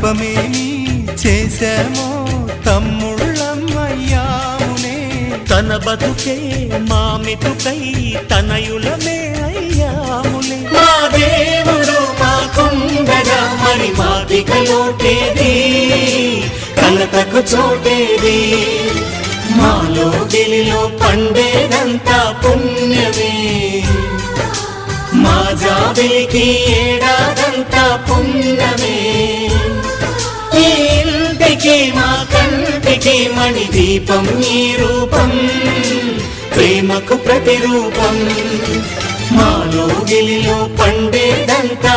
పాపమేమి చేశామో తమ్ముళ్ళమయ్యామునే. తన బతుకే మామితుకై తనయులమే అయ్యాములే. మా దేవుడు మాకుండగా మరి మాదిక లోటేది, కలతకు చోటేది. మాలో గిలిలో పండేదంతా పుణ్యమే, మా జాబిలికి ఏడాదంతా పుణ్యమే. ఈ ఇంటికి మా కంటికి మణి దీపం ఈ రూపం, ప్రేమకు ప్రతిరూపం. మాలో గిలిలో పండేదంతా